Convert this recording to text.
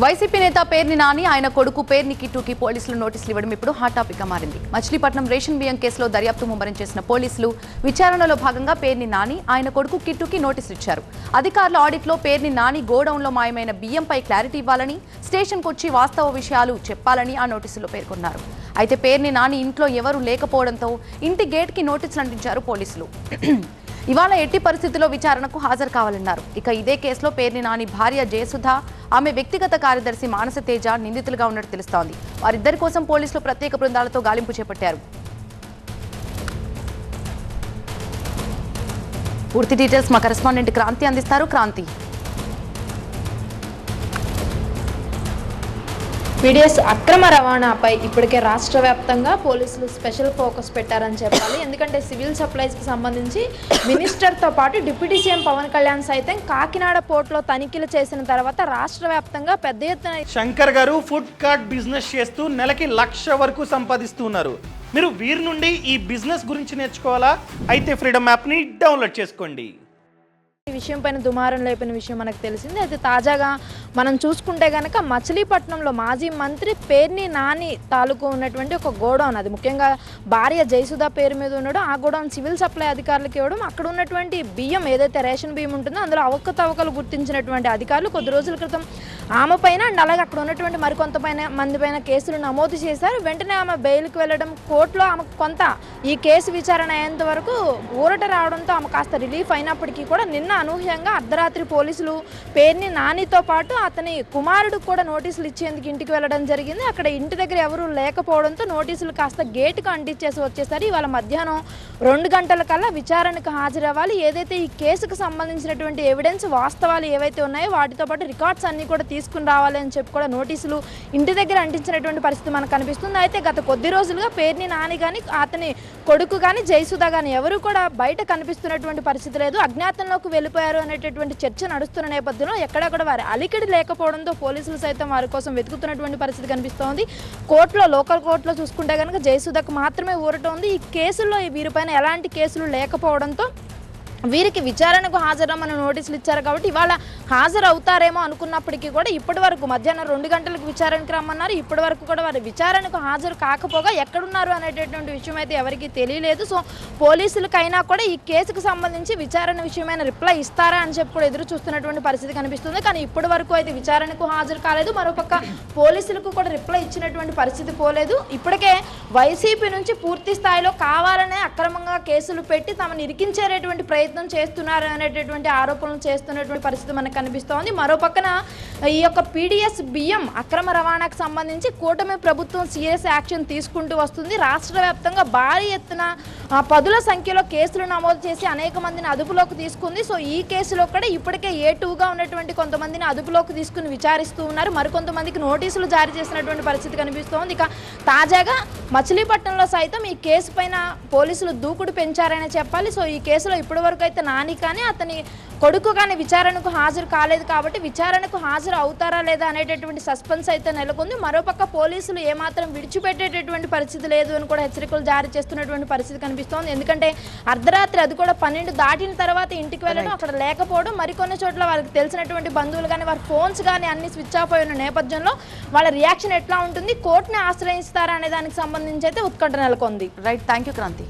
YCP నేత పేర్ని నాని ఆయన కొడుకు పేర్ని కిట్టుకి పోలీసులు నోటీసులు ఇవ్వడం ఇప్పుడు హాట్ టాపిక్ గా మారింది. మచిలీపట్నం రేషన్ బియ్యం కేసులో దర్యాప్తు ముమ్మరం చేసిన పోలీసులు విచారణలో భాగంగా పేర్ని నాని ఆయన కొడుకు కిట్టుకి నోటీసులు ఇచ్చారు. అధికారుల ఆడిట్లో పేర్ని నాని గోడౌన్లో మాయమైన బియ్యంపై క్లారిటీ ఇవ్వాలని, స్టేషన్కు వచ్చి వాస్తవ విషయాలు చెప్పాలని ఆ నోటీసులో పేర్కొన్నారు. అయితే పేర్ని నాని ఇంట్లో ఎవరూ లేకపోవడంతో ఇంటి గేట్కి నోటీసులు అందించారు పోలీసులు. ఇవాళ ఎట్టి పరిస్థితుల్లో విచారణకు హాజరు కావాలన్నారు. ఇక ఇదే కేసులో పేర్ని నాని భార్య జయసుధ, ఆమె వ్యక్తిగత కార్యదర్శి మానస తేజ నిందితులుగా ఉన్నట్టు తెలుస్తోంది. వారిద్దరి కోసం పోలీసులు ప్రత్యేక బృందాలతో గాలింపు చేపట్టారు. పూర్తి డీటెయిల్స్ మా కరెస్పాండెంట్ క్రాంతి అందిస్తారు. క్రాంతి, పీడీఎస్ అక్రమ రవాణాపై ఇప్పటికే రాష్ట్ర వ్యాప్తంగా పోలీసులు స్పెషల్ ఫోకస్ పెట్టారని చెప్పాలి. ఎందుకంటే సివిల్ సప్లైస్కి సంబంధించి మినిస్టర్తో పాటు డిప్యూటీ సీఎం పవన్ కళ్యాణ్ సైతం కాకినాడ పోర్టులో తనిఖీలు చేసిన తర్వాత రాష్ట్ర వ్యాప్తంగా పెద్ద ఎత్తున శంకర్ గారు ఫుడ్ కార్ట్ బిజినెస్ చేస్తూ నెలకి 1,00,000 వరకు సంపాదిస్తున్నారు. మీరు వీరి నుండి ఈ బిజినెస్ గురించి నేర్చుకోవాలా? అయితే ఫ్రీడమ్ యాప్ని డౌన్లోడ్ చేసుకోండి. ఈ విషయం పైన దుమారం లేపిన విషయం మనకు తెలిసింది. అయితే తాజాగా మనం చూసుకుంటే కనుక మచిలీపట్నంలో మాజీ మంత్రి పేర్ని నాని తాలూకు ఉన్నటువంటి ఒక గోడౌన్, అది ముఖ్యంగా భార్య జయసుధ పేరు మీద ఉండడం, ఆ గోడౌన్ సివిల్ సప్లై అధికారులకు ఇవ్వడం, అక్కడ ఉన్నటువంటి బియ్యం ఏదైతే రేషన్ బియ్యం ఉంటుందో అందులో అవకతవకలు గుర్తించినటువంటి అధికారులు కొద్ది రోజుల క్రితం ఆమె పైన అండ్ అలాగే అక్కడ ఉన్నటువంటి మరికొంత మంది పైన కేసులు నమోదు చేశారు. వెంటనే ఆమె బెయిల్కి వెళ్ళడం, కోర్టులో ఆమెకు కొంత ఈ కేసు విచారణ అయ్యేంత వరకు ఊరట రావడంతో ఆమె కాస్త రిలీఫ్ అయినప్పటికీ కూడా నిన్న అనూహ్యంగా అర్ధరాత్రి పోలీసులు పేర్ని నానితో పాటు అతని కుమారుడికి కూడా నోటీసులు ఇచ్చేందుకు ఇంటికి వెళ్ళడం జరిగింది. అక్కడ ఇంటి దగ్గర ఎవరూ లేకపోవడంతో నోటీసులు కాస్త గేటుకు అంటించేసి వచ్చేసరి ఇవాళ మధ్యాహ్నం 2 గంటల కల్లా విచారణకు హాజరవ్వాలి. ఏదైతే ఈ కేసుకు సంబంధించినటువంటి ఎవిడెన్స్ వాస్తవాలు ఏవైతే ఉన్నాయో వాటితో పాటు రికార్డ్స్ అన్నీ కూడా తీసుకుని రావాలి అని చెప్పి కూడా నోటీసులు ఇంటి దగ్గర అంటించినటువంటి పరిస్థితి మనకు కనిపిస్తుంది. అయితే గత కొద్ది రోజులుగా పేర్ని నాని కానీ అతని కొడుకు కానీ జయసుధ కానీ ఎవరు కూడా బయట కనిపిస్తున్నటువంటి పరిస్థితి లేదు. అజ్ఞాతంలోకి వెళ్ళిపోయారు అనేటటువంటి చర్చ నడుస్తున్న నేపథ్యంలో ఎక్కడా కూడా వారి అలికిడి లేకపోవడంతో పోలీసులు సైతం వారి కోసం వెతుకుతున్నటువంటి పరిస్థితి కనిపిస్తోంది. లోకల్ కోర్టులో చూసుకుంటే కనుక జయసుధకు మాత్రమే ఊరట ఉంది. ఈ కేసుల్లో వీరిపైన ఎలాంటి కేసులు లేకపోవడంతో వీరికి విచారణకు హాజరమ్మని నోటీసులు ఇచ్చారు. కాబట్టి ఇవాళ హాజరు అవుతారేమో అనుకున్నప్పటికీ కూడా ఇప్పటి వరకు మధ్యాహ్నం 2 గంటలకు విచారణకు రమ్మన్నారు. ఇప్పటి వరకు కూడా వారి విచారణకు హాజరు కాకపోగా ఎక్కడున్నారు అనేటటువంటి విషయం అయితే ఎవరికీ తెలియలేదు. సో పోలీసులకైనా కూడా ఈ కేసుకు సంబంధించి విచారణ విషయమైన రిప్లై ఇస్తారా అని చెప్పి కూడా ఎదురు చూస్తున్నటువంటి పరిస్థితి కనిపిస్తుంది. కానీ ఇప్పటి వరకు అయితే విచారణకు హాజరు కాలేదు. మరోపక్క పోలీసులకు కూడా రిప్లై ఇచ్చినటువంటి పరిస్థితి పోలేదు. ఇప్పటికే వైసీపీ నుంచి పూర్తి స్థాయిలో కావాలనే అక్రమంగా కేసులు పెట్టి తమను ఇరికించేటటువంటి ప్రయత్నం చేస్తున్నారు అనేటటువంటి ఆరోపణలు చేస్తున్నటువంటి పరిస్థితి మనకు కనిపిస్తోంది. మరో పక్కన ఈ యొక్క పీడీఎస్ బియ్యం అక్రమ రవాణాకు సంబంధించి కూటమి ప్రభుత్వం సీరియస్ యాక్షన్ తీసుకుంటూ వస్తుంది. రాష్ట్ర వ్యాప్తంగా భారీ ఎత్తున పదుల సంఖ్యలో కేసులు నమోదు చేసి అనేక మందిని అదుపులోకి తీసుకుంది. సో ఈ కేసులో కూడా ఇప్పటికే A2గా ఉన్నటువంటి కొంతమందిని అదుపులోకి తీసుకుని విచారిస్తూ ఉన్నారు. మరికొంతమందికి నోటీసులు జారీ చేసినటువంటి పరిస్థితి కనిపిస్తోంది. ఇక తాజాగా మచిలీపట్నంలో సైతం ఈ కేసు పైన పోలీసులు దూకుడు పెంచారని చెప్పాలి. సో ఈ కేసులో ఇప్పటి వరకు అయితే నాని కానీ అతని కొడుకు కానీ విచారణకు హాజరు కాలేదు. కాబట్టి విచారణకు హాజరు అవుతారా లేదా అనేటటువంటి సస్పెన్స్ అయితే నెలకొంది. మరోపక్క పోలీసులు ఏమాత్రం విడిచిపెట్టేటటువంటి పరిస్థితి లేదు అని కూడా హెచ్చరికలు జారీ చేస్తున్నటువంటి పరిస్థితి కనిపిస్తోంది. ఎందుకంటే అర్ధరాత్రి అది కూడా 12 దాటిన తర్వాత ఇంటికి వెళ్ళడం, అక్కడ లేకపోవడం, మరికొన్ని చోట్ల వాళ్ళకి తెలిసినటువంటి బంధువులు కానీ వారి ఫోన్స్ కానీ అన్ని స్విచ్ ఆఫ్ అయిన నేపథ్యంలో వాళ్ళ రియాక్షన్ ఎట్లా ఉంటుంది, కోర్టుని ఆశ్రయిస్తారా అనే దానికి సంబంధించి అయితే ఉత్కంఠ నెలకొంది. Right, thank you Kranti.